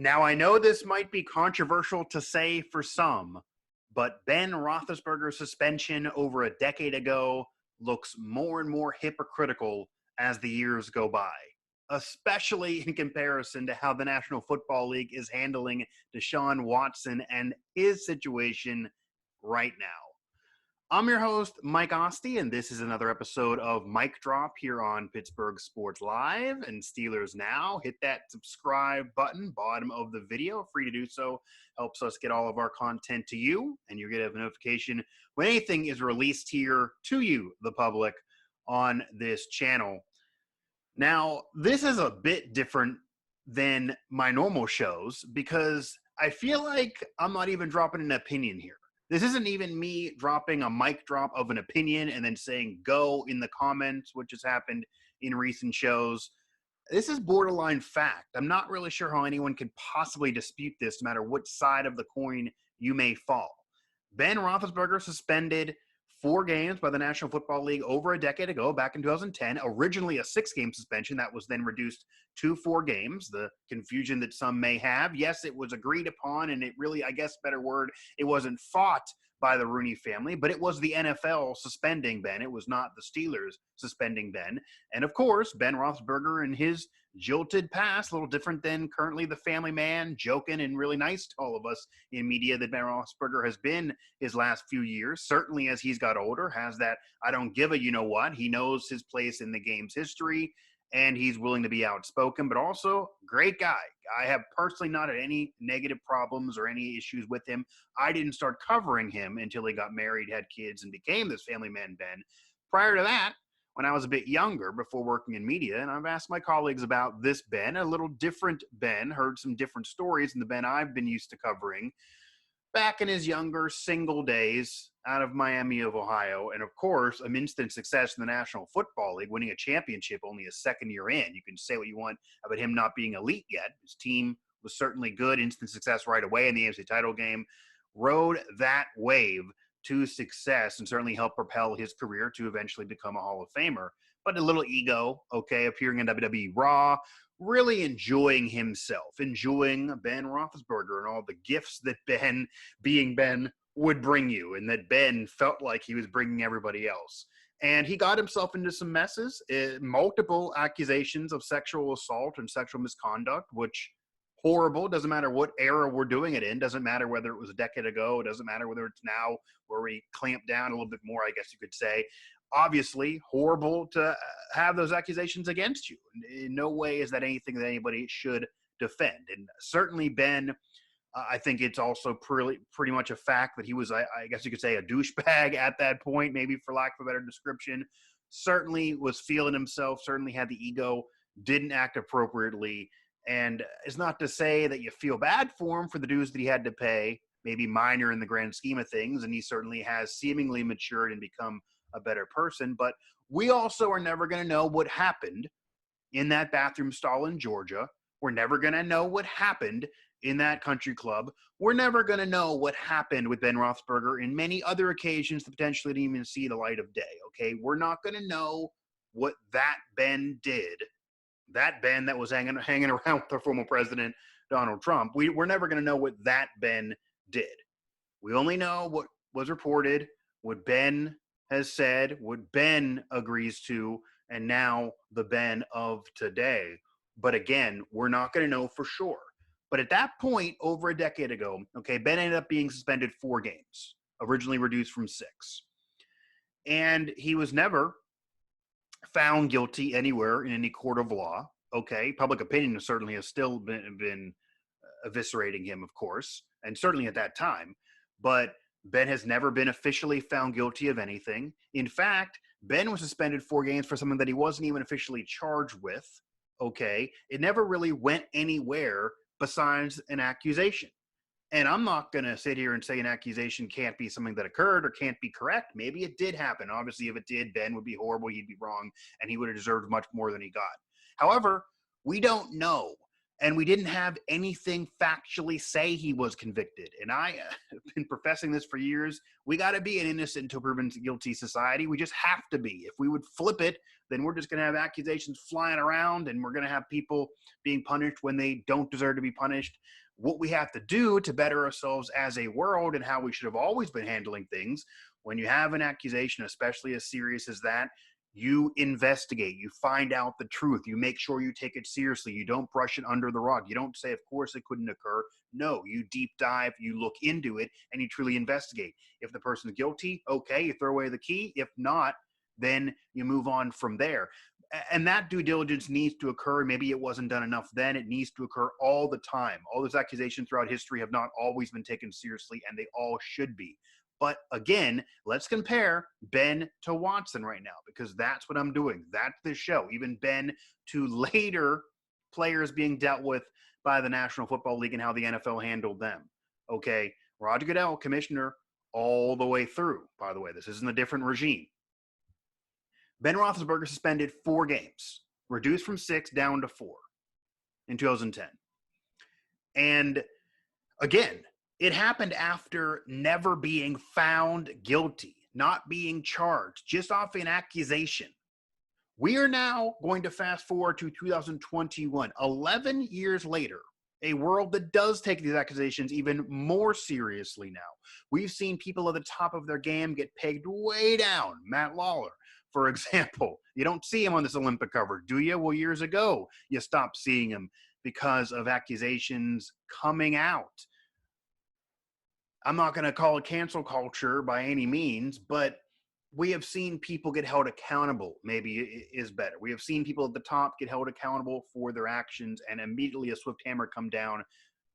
Now, I know this might be controversial to say for some, but Ben Roethlisberger's suspension over a decade ago looks more and more hypocritical as the years go by, especially in comparison to how the National Football League is handling Deshaun Watson and his situation right now. I'm your host, Mike Asti, and this is another episode of Mic Drop here on Pittsburgh Sports Live and Steelers Now. Hit that subscribe button, bottom of the video. Free to do so. Helps us get all of our content to you, and you're going to have a notification when anything is released here to you, the public, on this channel. Now, this is a bit different than my normal shows because I feel like I'm not even dropping an opinion here. This isn't even me dropping a mic drop of an opinion and then saying go in the comments, which has happened in recent shows. This is borderline fact. I'm not really sure how anyone could possibly dispute this, no matter which side of the coin you may fall. Ben Roethlisberger suspended 4 games by the National Football League over a decade ago, back in 2010, originally a 6-game suspension that was then reduced to 4 games. The confusion that some may have. Yes, it was agreed upon, and it really, I guess, better word, it wasn't fought by the Rooney family, but it was the NFL suspending Ben. It was not the Steelers suspending Ben. And of course, Ben Roethlisberger and his jilted past, a little different than currently the family man, joking and really nice to all of us in media that Ben Roethlisberger has been his last few years. Certainly as he's got older, has that I don't give a you-know-what. He knows his place in the game's history, and he's willing to be outspoken, but also great guy. I have personally not had any negative problems or any issues with him. I didn't start covering him until he got married, had kids, and became this family man, Ben. Prior to that, when I was a bit younger, before working in media, and I've asked my colleagues about this Ben, a little different Ben, heard some different stories than the Ben I've been used to covering back in his younger single days out of Miami of Ohio. And of course, some instant success in the National Football League, winning a championship only a second year in. You can say what you want about him not being elite yet. His team was certainly good, instant success right away in the AFC title game, rode that wave to success and certainly helped propel his career to eventually become a Hall of Famer. But a little ego, okay, appearing in WWE Raw, really enjoying himself, enjoying Ben Roethlisberger and all the gifts that Ben, being Ben, would bring you, and that Ben felt like he was bringing everybody else. And he got himself into some messes, multiple accusations of sexual assault and sexual misconduct, which horrible. Doesn't matter what era we're doing it in. Doesn't matter whether it was a decade ago. It doesn't matter whether it's now where we clamp down a little bit more, I guess you could say. Obviously horrible to have those accusations against you. In no way is that anything that anybody should defend. And certainly Ben, I think it's also pretty much a fact that he was, I guess you could say, a douchebag at that point, maybe for lack of a better description. Certainly was feeling himself, certainly had the ego, didn't act appropriately. And it's not to say that you feel bad for him for the dues that he had to pay, maybe minor in the grand scheme of things. And he certainly has seemingly matured and become a better person, but we also are never going to know what happened in that bathroom stall in Georgia. We're never going to know what happened in that country club. We're never going to know what happened with Ben Roethlisberger in many other occasions that potentially didn't even see the light of day, okay? We're not going to know what that Ben did, that Ben that was hanging around with our former president, Donald Trump. We're never going to know what that Ben did. We only know what was reported, what Ben has said, what Ben agrees to, and now the Ben of today. But again, we're not going to know for sure. But at that point, over a decade ago, okay, Ben ended up being suspended 4 games, originally reduced from 6. And he was never found guilty anywhere in any court of law, okay? Public opinion certainly has still been eviscerating him, of course, and certainly at that time. But Ben has never been officially found guilty of anything. In fact, Ben was suspended 4 games for something that he wasn't even officially charged with, okay? It never really went anywhere besides an accusation. And I'm not going to sit here and say an accusation can't be something that occurred or can't be correct. Maybe it did happen. Obviously, if it did, Ben would be horrible, he'd be wrong, and he would have deserved much more than he got. However, we don't know. And we didn't have anything factually say he was convicted. And I have been professing this for years. We got to be an innocent until proven guilty society. We just have to be. If we would flip it, then we're just going to have accusations flying around, and we're going to have people being punished when they don't deserve to be punished. What we have to do to better ourselves as a world, and how we should have always been handling things, when you have an accusation, especially as serious as that, you investigate, you find out the truth, you make sure you take it seriously, you don't brush it under the rug, you don't say, of course it couldn't occur. No, you deep dive, you look into it, and you truly investigate. If the person's guilty, okay, you throw away the key. If not, then you move on from there. And that due diligence needs to occur. Maybe it wasn't done enough then. It needs to occur all the time. All those accusations throughout history have not always been taken seriously, and they all should be. But again, let's compare Ben to Watson right now, because that's what I'm doing. That's the show. Even Ben to later players being dealt with by the National Football League and how the NFL handled them. Okay, Roger Goodell, commissioner, all the way through. By the way, this isn't a different regime. Ben Roethlisberger suspended 4 games, reduced from 6 down to 4 in 2010. And again, it happened after never being found guilty, not being charged, just off an accusation. We are now going to fast forward to 2021, 11 years later, a world that does take these accusations even more seriously now. We've seen people at the top of their game get pegged way down. Matt Lawler, for example. You don't see him on this Olympic cover, do you? Well, years ago, you stopped seeing him because of accusations coming out. I'm not going to call it cancel culture by any means, but we have seen people get held accountable, maybe is better. We have seen people at the top get held accountable for their actions, and immediately a swift hammer come down,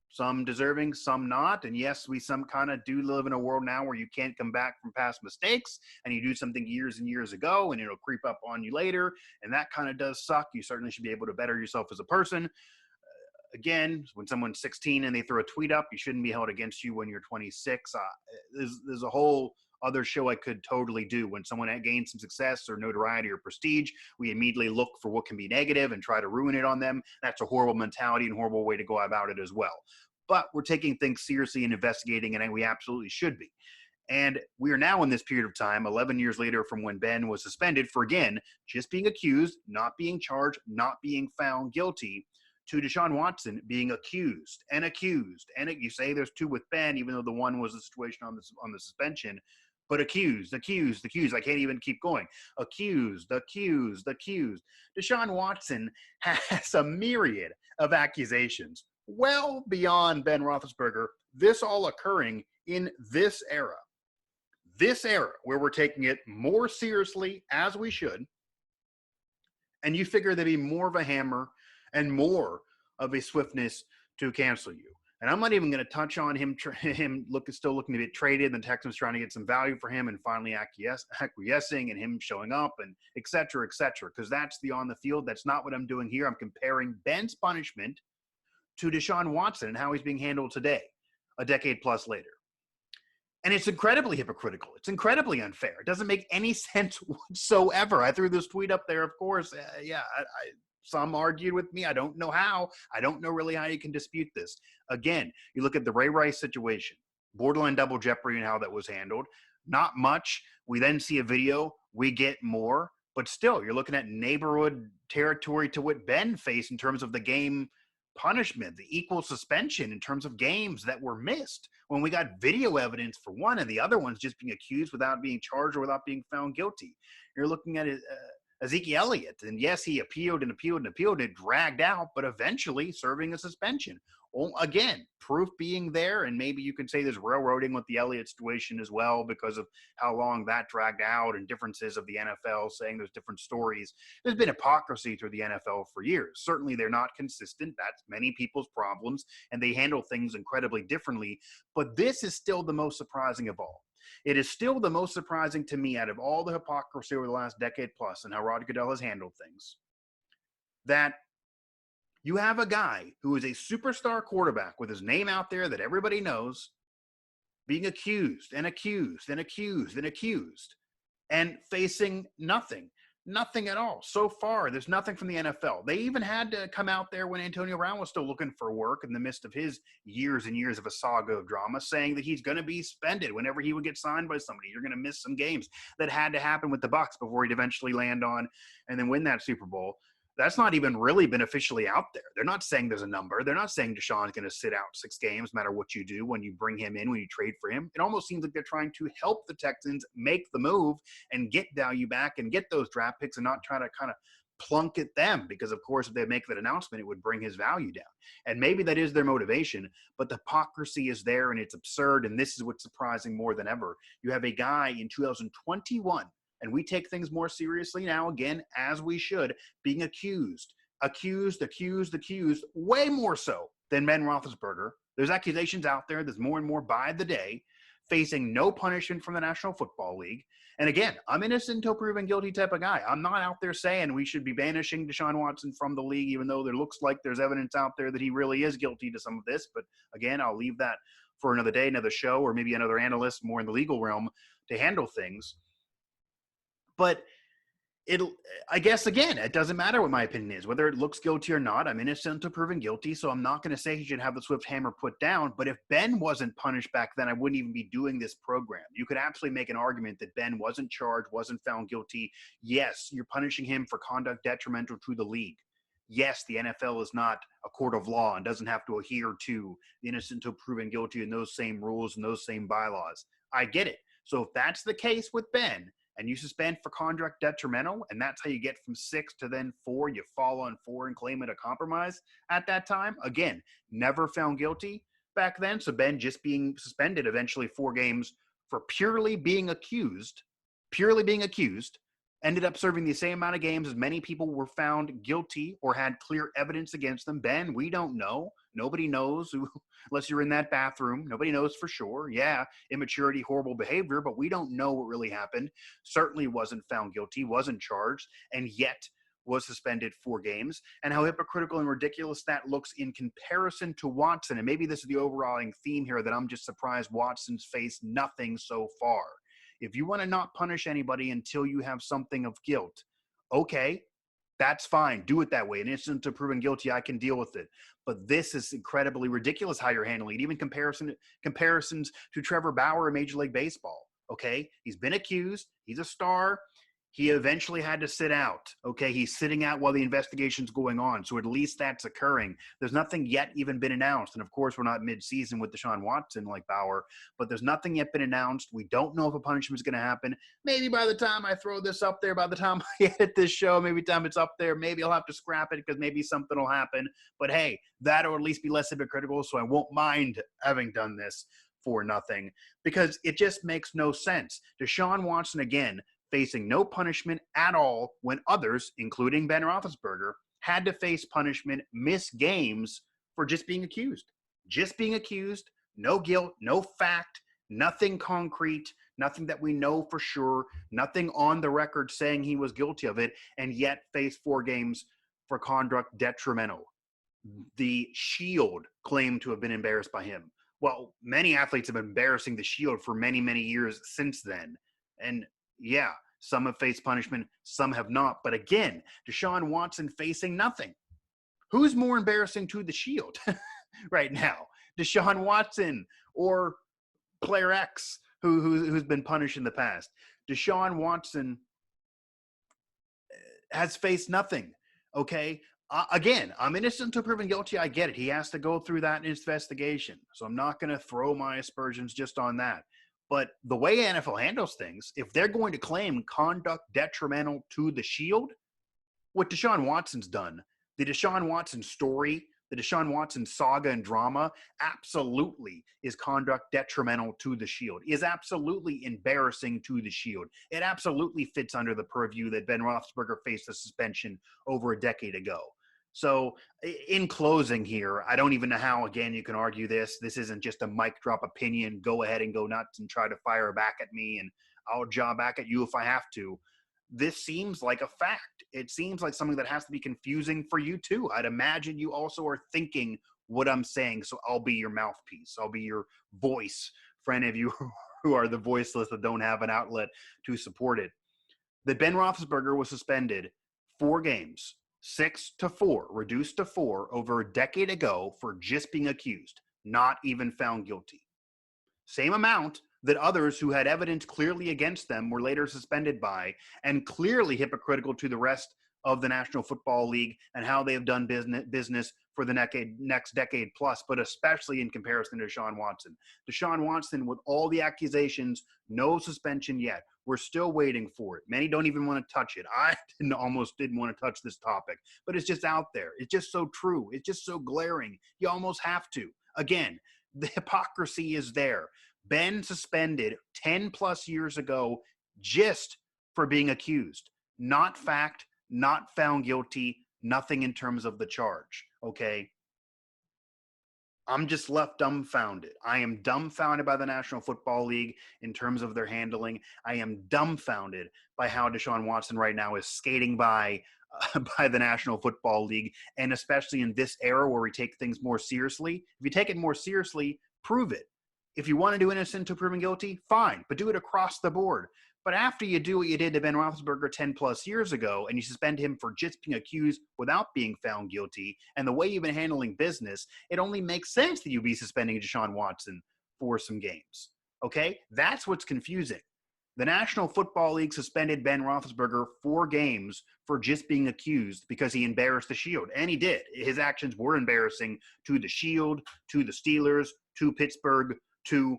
some deserving, some not. And yes, we some kind of do live in a world now where you can't come back from past mistakes, and you do something years and years ago and it'll creep up on you later. And that kind of does suck. You certainly should be able to better yourself as a person. Again, when someone's 16 and they throw a tweet up, you shouldn't be held against you when you're 26. There's a whole other show I could totally do. When someone gains some success or notoriety or prestige, we immediately look for what can be negative and try to ruin it on them. That's a horrible mentality and horrible way to go about it as well. But we're taking things seriously and investigating, and we absolutely should be. And we are now in this period of time, 11 years later from when Ben was suspended for, again, just being accused, not being charged, not being found guilty, to Deshaun Watson being accused. And you say there's 2 with Ben, even though the one was the situation on the suspension, but accused. I can't even keep going. Accused. Deshaun Watson has a myriad of accusations, well beyond Ben Roethlisberger, this all occurring in this era. This era where we're taking it more seriously, as we should, and you figure there'd be more of a hammer and more of a swiftness to cancel you. And I'm not even going to touch on him still looking to get traded, and the Texans trying to get some value for him and finally acquiescing, and him showing up, and et cetera, because that's the on the field. That's not what I'm doing here. I'm comparing Ben's punishment to Deshaun Watson and how he's being handled today, a decade plus later. And it's incredibly hypocritical. It's incredibly unfair. It doesn't make any sense whatsoever. I threw this tweet up there, of course. Some argued with me. I don't know how. I don't know really how you can dispute this. Again, you look at the Ray Rice situation, borderline double jeopardy and how that was handled. Not much. We then see a video. We get more. But still, you're looking at neighborhood territory to what Ben faced in terms of the game punishment, the equal suspension in terms of games that were missed when we got video evidence for one, and the other one's just being accused without being charged or without being found guilty. You're looking at Ezekiel Elliott, and yes, he appealed and it dragged out, but eventually serving a suspension. Well, again, proof being there, and maybe you can say there's railroading with the Elliott situation as well because of how long that dragged out and differences of the NFL saying there's different stories. There's been hypocrisy through the NFL for years. Certainly they're not consistent. That's many people's problems, and they handle things incredibly differently. But this is still the most surprising of all. It is still the most surprising to me out of all the hypocrisy over the last decade plus and how Roger Goodell has handled things, that you have a guy who is a superstar quarterback with his name out there that everybody knows being accused and facing nothing. Nothing at all. So far, there's nothing from the NFL. They even had to come out there when Antonio Brown was still looking for work in the midst of his years and years of a saga of drama, saying that he's going to be suspended whenever he would get signed by somebody. You're going to miss some games. That had to happen with the Bucs before he'd eventually land on and then win that Super Bowl. That's not even really been officially out there. They're not saying there's a number. They're not saying Deshaun's going to sit out 6 games, no matter what you do when you bring him in, when you trade for him. It almost seems like they're trying to help the Texans make the move and get value back and get those draft picks and not try to kind of plunk at them, because of course if they make that announcement it would bring his value down, and maybe that is their motivation, but the hypocrisy is there and it's absurd. And this is what's surprising more than ever. You have a guy in 2021, and we take things more seriously now, again, as we should, being accused, way more so than Ben Roethlisberger. There's accusations out there. There's more and more by the day, facing no punishment from the National Football League. And again, I'm innocent until proven guilty type of guy. I'm not out there saying we should be banishing Deshaun Watson from the league, even though there looks like there's evidence out there that he really is guilty to some of this. But again, I'll leave that for another day, another show, or maybe another analyst more in the legal realm to handle things. But I guess, again, it doesn't matter what my opinion is, whether it looks guilty or not. I'm innocent until proven guilty, so I'm not going to say he should have the swift hammer put down. But if Ben wasn't punished back then, I wouldn't even be doing this program. You could absolutely make an argument that Ben wasn't charged, wasn't found guilty. Yes, you're punishing him for conduct detrimental to the league. Yes, the NFL is not a court of law and doesn't have to adhere to the innocent until proven guilty and those same rules and those same bylaws. I get it. So if that's the case with Ben, and you suspend for conduct detrimental, and that's how you get from 6 to then 4, you fall on 4 and claim it a compromise at that time. Again, never found guilty back then. So Ben just being suspended eventually 4 games for purely being accused, ended up serving the same amount of games as many people were found guilty or had clear evidence against them. Ben, we don't know. Nobody knows who, unless you're in that bathroom. Nobody knows for sure. Yeah, immaturity, horrible behavior, but we don't know what really happened. Certainly wasn't found guilty, wasn't charged, and yet was suspended 4 games. And how hypocritical and ridiculous that looks in comparison to Watson. And maybe this is the overriding theme here, that I'm just surprised Watson's faced nothing so far. If you want to not punish anybody until you have something of guilt, okay, that's fine. Do it that way. An instant to proven guilty, I can deal with it. But this is incredibly ridiculous how you're handling it. Even comparisons to Trevor Bauer in Major League Baseball. Okay, he's been accused. He's a star. He eventually had to sit out. Okay, he's sitting out while the investigation's going on. So at least that's occurring. There's nothing yet even been announced. And of course, we're not mid-season with Deshaun Watson like Bauer, but there's nothing yet been announced. We don't know if a punishment is going to happen. Maybe by the time I throw this up there, by the time I edit this show, maybe the time it's up there, maybe I'll have to scrap it because maybe something will happen. But hey, that'll at least be less hypocritical. So I won't mind having done this for nothing, because it just makes no sense. Deshaun Watson, again, facing no punishment at all when others, including Ben Roethlisberger, had to face punishment, miss games for just being accused. Just being accused, no guilt, no fact, nothing concrete, nothing that we know for sure, nothing on the record saying he was guilty of it, and yet faced 4 games for conduct detrimental. The Shield claimed to have been embarrassed by him. Well, many athletes have been embarrassing the Shield for many, many years since then. And yeah, some have faced punishment, some have not. But again, Deshaun Watson facing nothing. Who's more embarrassing to the Shield right now? Deshaun Watson or player X who's been punished in the past? Deshaun Watson has faced nothing, okay? Again, I'm innocent until proven guilty. I get it. He has to go through that investigation. So I'm not going to throw my aspersions just on that. But the way NFL handles things, if they're going to claim conduct detrimental to the Shield, what Deshaun Watson's done, the Deshaun Watson story, the Deshaun Watson saga and drama absolutely is conduct detrimental to the Shield, is absolutely embarrassing to the Shield. It absolutely fits under the purview that Ben Roethlisberger faced a suspension over a decade ago. So in closing here, I don't even know how, again, you can argue this. This isn't just a mic drop opinion. Go ahead and go nuts and try to fire back at me, and I'll jaw back at you if I have to. This seems like a fact. It seems like something that has to be confusing for you too. I'd imagine you also are thinking what I'm saying, so I'll be your mouthpiece. I'll be your voice for any of you who are the voiceless that don't have an outlet to support it. that Ben Roethlisberger was suspended 4 games, 6-4, reduced to 4 over a decade ago for just being accused, not even found guilty. Same amount that others who had evidence clearly against them were later suspended by, and clearly hypocritical to the rest of the National Football League and how they have done business for the next decade plus, but especially in comparison to Deshaun Watson. Deshaun Watson, with all the accusations, no suspension yet. We're still waiting for it. Many don't even want to touch it. I almost didn't want to touch this topic, but it's just out there. It's just so true. It's just so glaring. You almost have to. Again, the hypocrisy is there. Ben suspended 10 plus years ago just for being accused. Not fact, not found guilty, nothing in terms of the charge. Okay. I'm just left dumbfounded. I am dumbfounded by the National Football League in terms of their handling. I am dumbfounded by how Deshaun Watson right now is skating by the National Football League, and especially in this era where we take things more seriously. If you take it more seriously, prove it. If you want to do innocent until proven guilty, fine, but do it across the board. But after you do what you did to Ben Roethlisberger 10 plus years ago and you suspend him for just being accused without being found guilty, and the way you've been handling business, it only makes sense that you'd be suspending Deshaun Watson for some games. Okay? That's what's confusing. The National Football League suspended Ben Roethlisberger 4 games for just being accused because he embarrassed the Shield. And he did. His actions were embarrassing to the Shield, to the Steelers, to Pittsburgh, to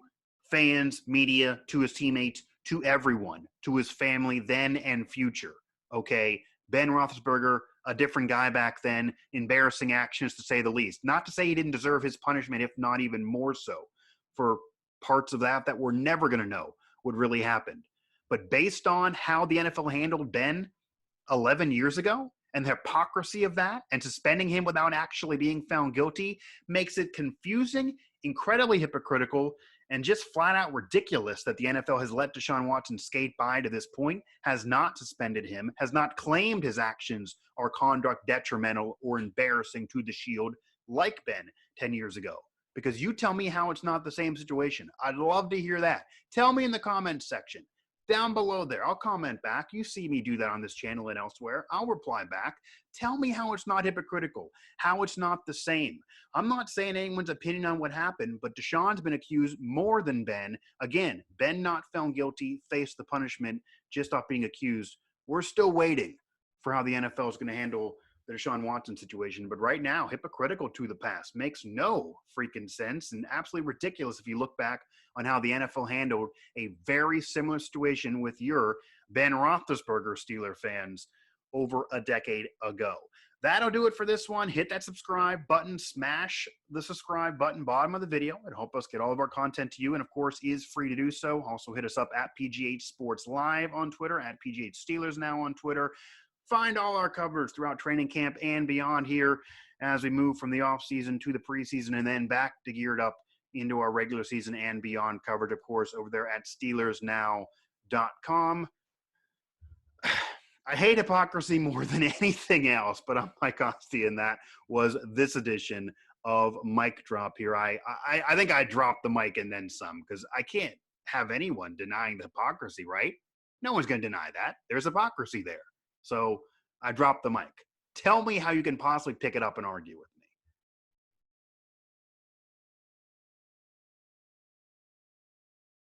fans, media, to his teammates, to everyone, to his family then and future. Okay? Ben Roethlisberger, a different guy back then, embarrassing actions to say the least. Not to say he didn't deserve his punishment, if not even more so, for parts of that we're never going to know what really happened. But based on how the NFL handled Ben 11 years ago and the hypocrisy of that and suspending him without actually being found guilty makes it confusing, incredibly hypocritical, and just flat out ridiculous that the NFL has let Deshaun Watson skate by to this point, has not suspended him, has not claimed his actions are conduct detrimental or embarrassing to the Shield like Ben 10 years ago. Because you tell me how it's not the same situation. I'd love to hear that. Tell me in the comments section. Down below there. I'll comment back. You see me do that on this channel and elsewhere. I'll reply back. Tell me how it's not hypocritical, how it's not the same. I'm not saying anyone's opinion on what happened, but Deshaun's been accused more than Ben. Again, Ben not found guilty, faced the punishment just off being accused. We're still waiting for how the NFL is going to handle the Deshaun Watson situation. But right now, hypocritical to the past. Makes no freaking sense and absolutely ridiculous if you look back on how the NFL handled a very similar situation with your Ben Roethlisberger Steeler fans over a decade ago. That'll do it for this one. Hit that subscribe button, smash the subscribe button bottom of the video. It'll help us get all of our content to you, and of course is free to do so. Also hit us up at PGH Sports Live on Twitter, at PGH Steelers now on Twitter. Find all our coverage throughout training camp and beyond here as we move from the offseason to the preseason and then back to geared up into our regular season and beyond coverage, of course, over there at SteelersNow.com. I hate hypocrisy more than anything else, but I'm Mike Asti, and that was this edition of Mic Drop here. I think I dropped the mic and then some, because I can't have anyone denying the hypocrisy, right? No one's going to deny that. There's hypocrisy there. So I dropped the mic. Tell me how you can possibly pick it up and argue with me.